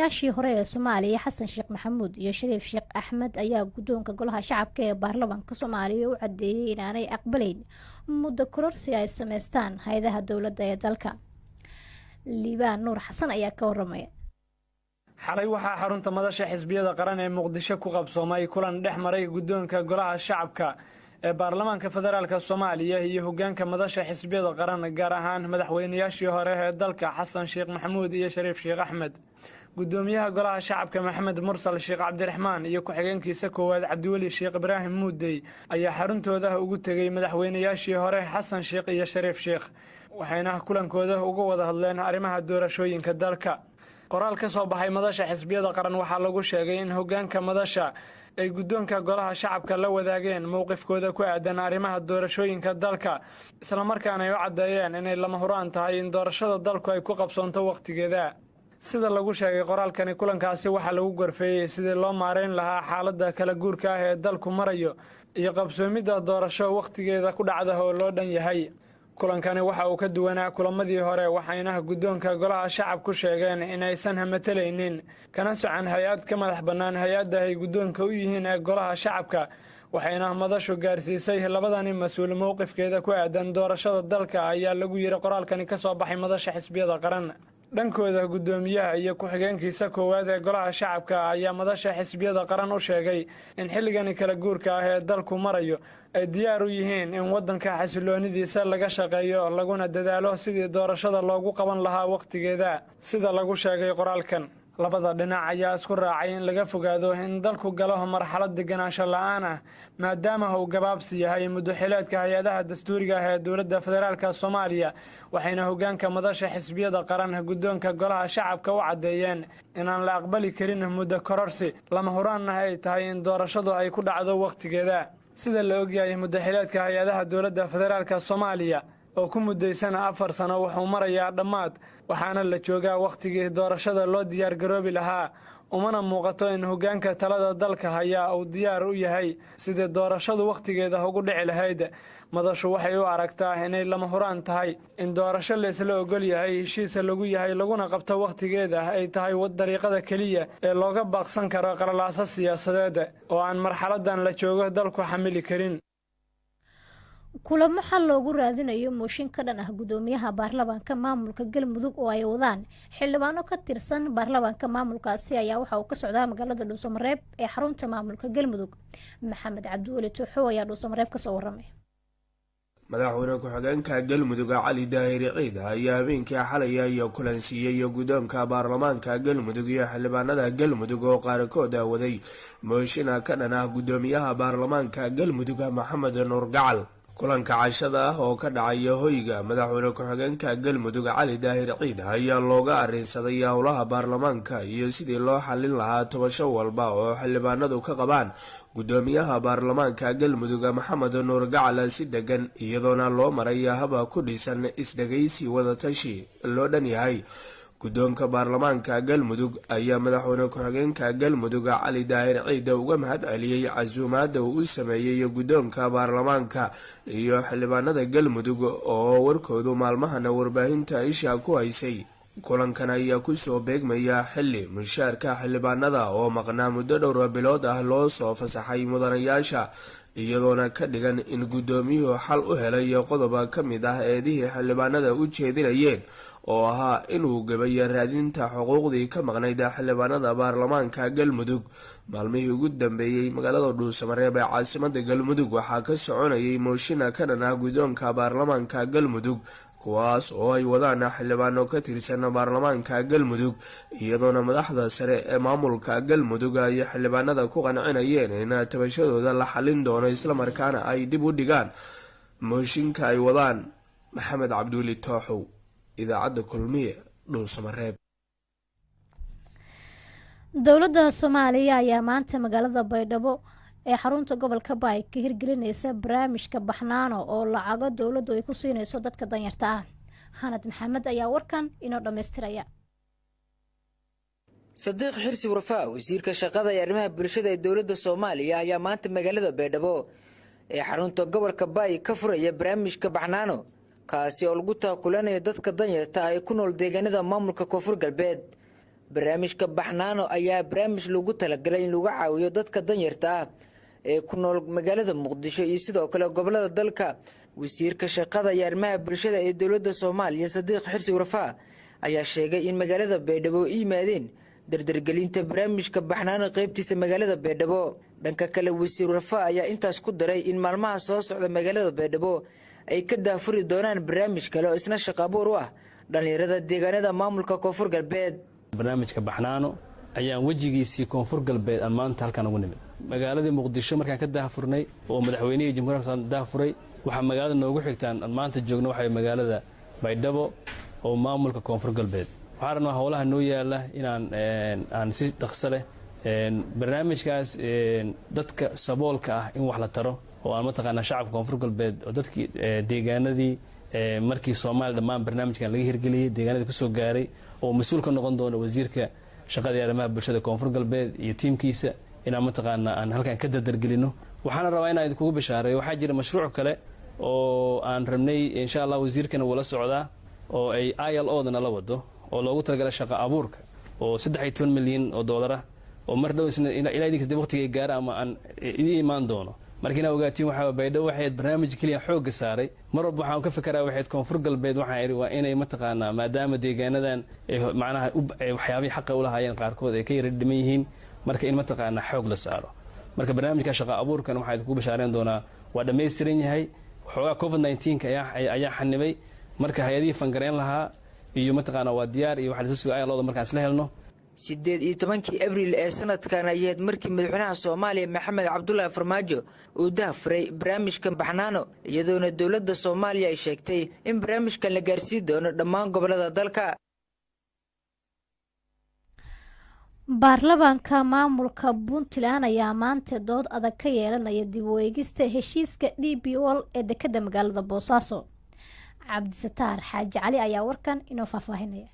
madaxweynayaashii hore ee Soomaaliya Xasan Sheekh Maxamuud iyo Shariif Sheekh Axmed ayaa guddoonka golaha shacabka ee baarlamaanka Soomaaliya u cadeeyay inaanay aqbalayn muddo kororsi ay sameystaan hay'adaha dowladda ee dalka. Liibaan Nuur Xasan ayaa ka waramaya. xalay waxaa xarunta madasha xisbiyada qaran ee Muqdisho ku qabsoomay kulan dhex maray guddoonka golaha shacabka ee baarlamaanka federaalka Soomaaliya iyo hoggaanka madasha xisbiyada qaran gaar ahaan madaxweynayaashii hore ee dalka Xasan Sheekh Maxamuud iyo Shariif Sheekh Axmed. gudoomiyaha golaha shacabka Maxamed Mursal Sheekh Cabdiraxmaan iyo ku-xigeenkiisa koowaad Cabdiweli Sheekh Ibraahim Muudey ayaa xaruntooda ugu tagay madaxweynayaashii hore Xasan Sheekh iyo Shariif Sheekh waxayna kulankooda uga wada hadleen arrimaha doorashooyinka dalka. qoraal ka soo baxay madasha xisbiyada qaran waxaa lagu sheegay in hoggaanka madasha ay guddoonka golaha shacabka la wadaageen mowqifkooda ku aadan arrimaha doorashooyinka dalka isla markaana ay u cadeeyeen inay lama huraan tahay in doorashada dalku ay ku qabsoonto waqtigeeda. sida lagu sheegay qoraalkani kulankaasi waxaa lagu gorfeeyey sidii loo maareyn lahaa xaaladda kala guurka ah ee dalku marayo iyo qabsoomidda doorasho waqtigeeda ku dhacda oo loo dhan yahay. kulankani waxa uu ka duwanaa kulamadii hore waxayna guddoonka golaha shacab ku sheegeen in aysan hamatalaynin kana socon hay-ad ka madax bannaan hay-adda ay guddoonka u yihiin ee golaha shacabka waxayna madashu gaarsiisay labadani mas-uul mowqifkeeda ku aadan doorashada dalka ayaa lagu yiri qoraalkani ka soo baxay madasha xisbiyada qaran. dhankooda guddoomiyaha iyo ku-xigeenkiisa koowaad ee golaha shacabka ayaa madasha xisbiyada qaran u sheegay in xilligani kala guurka ah ee dalku marayo ay diyaar u yihiin in waddanka xasiloonidiisa laga shaqeeyo laguna dadaalo sidii doorashada loogu qaban lahaa waqtigeeda. sida lagu sheegay qoraalkan labada dhinac ayaa isku raacay in laga fogaado in dalku galo marxalad deganaansho la'aan ah maadaama uu gabaabsi yahay muddo xileedka hay-adaha dastuuriga ah ee dowladda federaalka Soomaaliya waxayna hoggaanka madasha xisbiyada qaran guddoonka golaha shacabka u cadeeyeen inaan la aqbali karin muddo kororsi lama huraanna ay tahay in doorashadu ay ku dhacdo waqtigeeda. sida la ogyahay muddo xileedka hay-adaha dowladda federaalka Soomaaliya oo ku muddaysan 4 sano wuxuu marayaa dhammaad waxaana la joogaa waqtigii doorashada loo diyaar garoobi lahaa umana muuqato in hoggaanka talada dalka haya uu diyaar u yahay sidii doorashadu waqtigeeda ugu dhici lahayd. madashu waxay u aragtaa inay lama huraan tahay in doorasho la isla ogol yahay heshiisa lagu yahay laguna qabto waqtigeeda ay tahay dariiqada keliya ee looga baaqsan karo qaralaasa siyaasadeed oo aan marxaladan la joogo dalku xamili karin. kulamo xal loogu raadinayo mooshin ka dhan ah gudoomiyaha baarlamaanka maamulka Galmudug oo ay wadaan xildhibaano ka tirsan baarlamaanka maamulkaasi ayaa waxa uu ka socdaa magaalada Dhuusamareeb ee xarunta maamulka Galmudug. Maxamed Cabdiweli Tuuxo ayaa Dhuusamareeb ka soo waramay. madaxweyne ku-xigeenka Galmudug Cali Daahir Ciid ayaa habeenkii xalay iyo kulan siiyay guddoonka baarlamaanka Galmudug iyo xildhibaanada Galmudug oo qaarkood waday mooshin ka dhan ah gudoomiyaha baarlamaanka Galmudug Maxamed Nuur Gacal. kulanka cashada ah oo ka dhacay hoyga madaxweyne ku-xigeenka Galmudug Cali Daahir Ciid ayaa looga arrinsaday howlaha baarlamaanka iyo sidii loo xalin lahaa tabasho walba oo xildhibaanadu ka qabaan gudoomiyaha baarlamaanka Galmudug Maxamed Nuur Gacal si degan iyadoona loo maray haba ku dhisan isdhagaysi wada tashi loo dhan yahay. guddoonka baarlamaanka Galmudug ayaa madaxweyne ku-xigeenka Galmudug Cali Daahir Ciid uga mahad celiyay casuumaadda uu sameeyay guddoonka baarlamaanka iyo xildhibaanada Galmudug oo warkoodu maalmahana warbaahinta isha ku haysay. kulankan ayaa ku soo beegmaya xilli mushaarka xildhibaanada oo maqnaa muddo dhowr bilood ah loo soo fasaxay mudanayaasha iyadoona ka dhigan in guddoomiyuhu xal u helay qodob ka mid ah eedihii xildhibaanada u jeedinayeen oo ahaa inuu gabay raadinta xuquuqdii ka maqnayd xildhibaanada baarlamaanka Galmudug. maalmihii ugu dambeeyay magaalada Dhuusamareeb ee caasimadda Galmudug waxaa ka soconayay mooshin ka dhan ah guddoonka baarlamaanka Galmudug kuwaas oo ay wadaan xildhibaano ka tirsan baarlamaanka Galmudug iyadoona madaxda sare ee maamulka Galmudug ay xildhibaanada ku qancinayeen in tabashadooda la xalin doono isla markaana ay dib u dhigaan mooshinka ay wadaan. Maxamed Cabdiweli Tuuxo, idaacadda Kulmiye, Dhuusamareeb. dowladda Soomaaliya ayaa maanta magaalada Baydhabo ee xarunta gobolka Baay ka hirgelinaysa barnaamijka Baxnaano oo lacago dowladdu ay ku siinayso dadka danyarta ah. Hanad Maxamed ayaa warkan inoo dhameystiraya. Sadiq Xirsi Warfaa wasiirka shaqada iyo arrimaha bulshada ee dowladda Soomaaliya ayaa maanta magaalada Baydhabo ee xarunta gobolka Baay ka furaya barnaamijka Baxnaano kaasi oo lagu taakulanayo dadka danyarta ah ee ku nool deegaanada maamulka Koonfur Galbeed. barnaamijka baxnaano ayaa barnaamij lagu talagalay in lagu caawiyo dadka danyarta ah ee ku nool magaalada muqdisho iyo sidoo kale gobolada dalka. wasiirka shaqada iyo arrimaha bulshada ee dowladda Soomaaliya Sadiq Xirsi Warfaa ayaa sheegay in magaalada Baydhabo ay yimaadeen dardargelinta barnaamijka baxnaano qaybtiisa magaalada Baydhabo. dhanka kale wasiir Warfaa ayaa intaas ku daray in maalmaha soo socda magaalada Baydhabo ay ka daafuri doonaan barnaamij kale oo isna shaqo abuur u ah dhalinyarada deegaanada maamulka Koonfur Galbeed. barnaamijka baxnaano ayaan wajigiisii Koonfur Galbeed aan maanta halkan ugu nimid magaalada Muqdisho markaan ka daafurnay oo madaxweynaha jamhuuriyadda daafuray waxa magaalada noogu xigtaan maanta joogno waxa magaalada Baydhabo oo maamulka Koonfur Galbeed waxaan rabnaa howlaha noo yaala inaan aan si dhaqso leh barnaamijkaas dadka saboolka ah in wax la taro oo aan mataqaanaa shacabka Koonfur Galbeed oo dadkii deegaanadii markii Soomaaliya dhammaan barnaamijkan laga hirgeliyay deegaanada ku soo gaaray oo mas'uul ka noqon doona wasiirka shaqada iyo arrimaha bulshada Koonfur Galbeed iyo tiimkiisa inaan mataqaanaa aan halkan ka dardargelino. waxaan rabaa inaan idinku bishaareeyo waxaa jira mashruuc kale oo aan rabnay insha Allah wasiirkana wala socdaa oo ay ILO-dana la wado oo loogu talagalay shaqo abuurka oo 13 milyan oo dollar ah oo mar dhow ilaa idinka waqtiga gaar ama aan idin imaan doono. markiina ogaatiin waxa Baydhabo waxay barnaamij kaliya xoog saaray mar walba waxaan ka fikiraa waxay Koonfur Galbeed waxaan iri waa inay mataqaanaa maadaama deegaanadan macnaha waxyaabaha xaq u lahaayeen qaarkood ay ka yar dhiman yihiin marka in mataqaanaa xoog la saaro. marka barnaamijka shaqo abuurkan waxay ku bishaareen doonaa waa dhameystiran yahay xogaa COVID-19 ayaa xanibay marka hay'adii fangareen lahaa iyo mataqaanaa waa diyaar iyo waxa la soo sugaay looda markaas la helno 18 Abriil ee sanadkan ayaad markii madaxweynaha Soomaaliya Maxamed Cabdullaahi Farmaajo uu daafuray barnaamijka baxnaano iyadoona dowladda Soomaaliya ay sheegtay in barnaamijkan la gaarsiin doono dhammaan gobolada dalka. baarlamaanka maamulka Puntland ayaa maanta dood adag ka yeelanaya dib u eegista heshiiska DPWOL ee dekedda magaalada Boosaaso. Cabdisataar Xaaji Cali ayaa warkan inoo faahfaahinaya.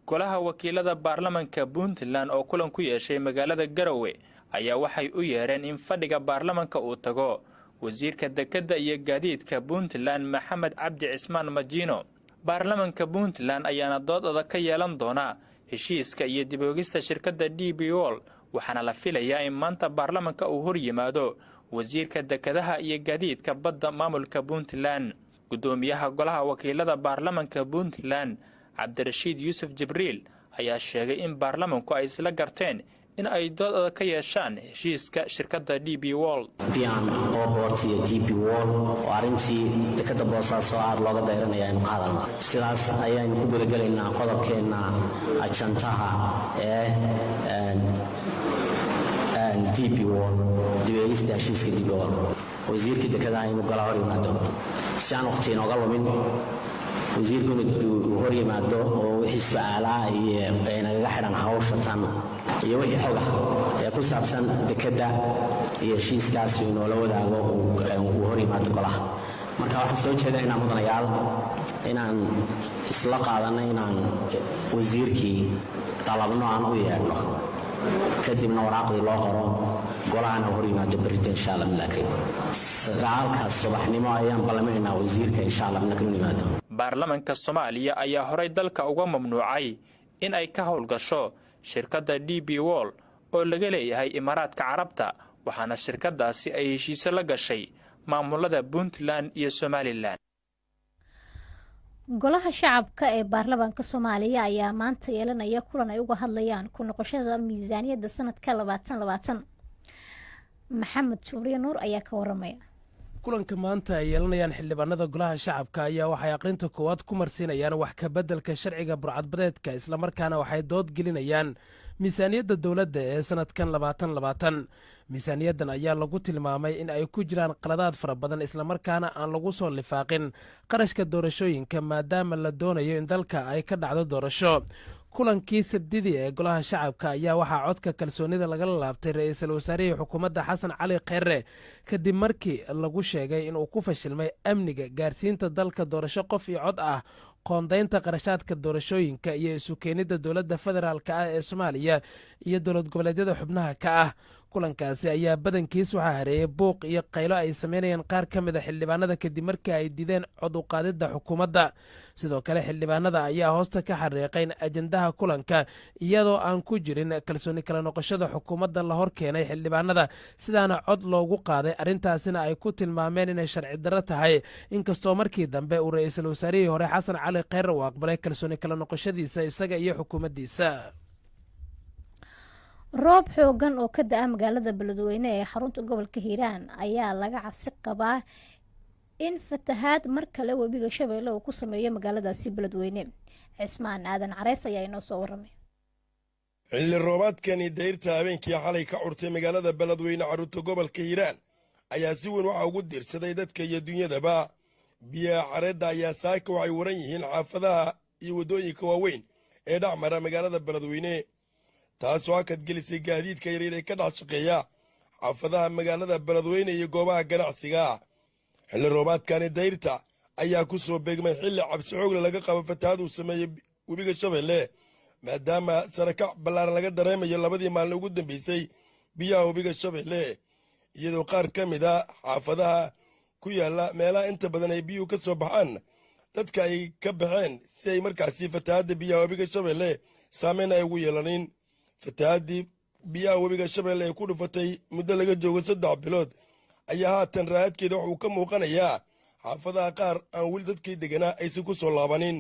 golaha wakiilada baarlamaanka Puntland oo kulan ku yeeshay magaalada Garowe ayaa waxay u yeereen in fadhiga baarlamaanka uu tago wasiirka dekedda iyo gaadiidka Puntland Maxamed Cabdi Cismaan Majino. baarlamaanka Puntland ayaana dood adag ka yeelan doona heshiiska iyo dib u eegista shirkadda DPWOL waxaana la filayaa in maanta baarlamaanka uu hor yimaado wasiirka dekedaha iyo gaadiidka badda maamulka Puntland. gudoomiyaha golaha wakiilada baarlamaanka Puntland Cabdirashiid Yuusuf Jibriil ayaa sheegay in baarlamaanku ay isla garteen in ay dood adag ka yeeshaan heshiiska shirkadda DPWOL. Biyan oo boortiyo DPWOL oo arintii dekedda Boosaaso aad looga dayranaya in qaadan. sidaas ayaan ku gudagalaynaa qodobkeena ajantaha ee DPWOL dibeeyista heshiiska DPWOL. wasiirka dekedaha inuu gala hor yimaado si aan waqti inooga lumin wasiirku inuu hor yimaado oo wixii su'aalaha iyo naga xidhan hawsha tan iyo wixii xog ah ee ku saabsan dekedda iyo heshiiskaas inuu la wadaago uu hor yimaado golaha. marka waxaan soo jeedinaynaa mudanayaal inaan isla qaadanay inaan wasiirkii talabno aan u yeedhno kadibna waraaqdii loo qoro golahana hor yimaado berrito insha Allah bilaakiin 9 subaxnimo ayaan balamaynaa wasiirka insha Allah inuu yimaado. baarlamaanka Soomaaliya ayaa horay dalka uga mamnuucay in ay ka howlgasho shirkadda DPWOL oo laga leeyahay Imaaraadka Carabta waxaana shirkadaasi ay heshiis la gashay maamulada Puntland iyo Somaliland. golaha shacabka ee baarlamaanka Soomaaliya ayaa maanta yeelanaya kulan ay uga hadlayaan ku noqoshada miisaaniyadda sanadka 2020. Maxamed Suuriye Nuur ayaa ka waramaya. kulanka maanta ay yeelanayaan xildhibaanada golaha shacabka ayaa waxay aqrinta koowaad ku marsiinayaan wax ka beddelka sharciga burcadbadeedka isla markaana waxay dood gelinayaan miisaaniyadda dowladda ee sanadkan 2020. miisaaniyaddan ayaa lagu tilmaamay in ay ku jiraan qaladaad fara badan isla markaana aan lagu soo lifaaqin qarashka doorashooyinka maadaama la doonayo in dalka ay ka dhacdo doorasho. kulankii sabdidii ee golaha shacabka ayaa waxaa codka kalsoonida lagala laabtay ra'iisul wasaarihii xukuumadda Xasan Cali Kheyre kadib markii lagu sheegay inuu ku fashilmay amniga gaarsiinta dalka doorasho qof iyo cod ah qoondaynta qarashaadka doorashooyinka iyo isu keenidda dowladda federaalka ah ee Soomaaliya iyo dowlad goboleedyada xubnaha ka ah. kulankaasi ayaa badankiis waxaa hareeyey buuq iyo qaylo ay samaynayeen qaar ka mid a xildhibaanada kadib markii ay dideen cod u qaadidda xukuumadda. sidoo kale xildhibaanada ayaa hoosta ka xariiqayn ajendaha kulanka iyadoo aan ku jirin kalsooni kala noqoshada xukuumadda la hor keenay xildhibaanada sidaana cod loogu qaaday arrintaasina ay ku tilmaameen inay sharci darro tahay inkastoo markii dambe uu ra-iisul wasaarihii hore xasan cali kheyre uu aqbalay kalsooni kala noqoshadiisa isaga iyo xukuumaddiisa. roob xoogan oo ka da-a magaalada beledweyne ee xarunta gobolka hiiraan ayaa laga cabsi qabaa in fatahaad mar kale webiga shabeelle uu ku sameeyo magaaladaasi beledweyne. cismaan aadan careys ayaa inoo soo waramay. xilli roobaadkani dayrta habeenkii xalay ka curtay magaalada beledweyne xarunta gobolka hiiraan ayaa si weyn waxaa ugu diirsaday dadka iyo dunyadaba. biyaha xareedda ayaa saaka waxay waran yihiin xaafadaha iyo waddooyinka waaweyn ee dhex mara magaalada beledweyne, taasoo hakad gelisay gaadiidka yaryar ee ka dhex shaqeeya xaafadaha magaalada beledweyne iyo goobaha ganacsiga. xilli roobaadkani dayrta ayaa ku soo beegmay xilli cabsi xoogle laga qabo fatahaad uu sameeyey webiga shabeelle, maadaama sarakac ballaaran laga dareemayo labadii maalin ugu dambaysay biyaha webiga shabeelle, iyadoo qaar ka mid a xaafadaha ku yaalla meelaha inta badan ay biyuhu ka soo baxaan dadka ay ka baxeen si ay markaasi fatahaadda biyaha webiga shabeelle saameyn ay ugu yeelanin. fatahaaddii biyaha webiga shabeelle ay ku dhufatay muddo laga joogo 3 bilood ayaa haatan raadkeeda waxuu ka muuqanayaa xaafadaha qaar aan weli dadkii degganaa aysan ku soo laabanin.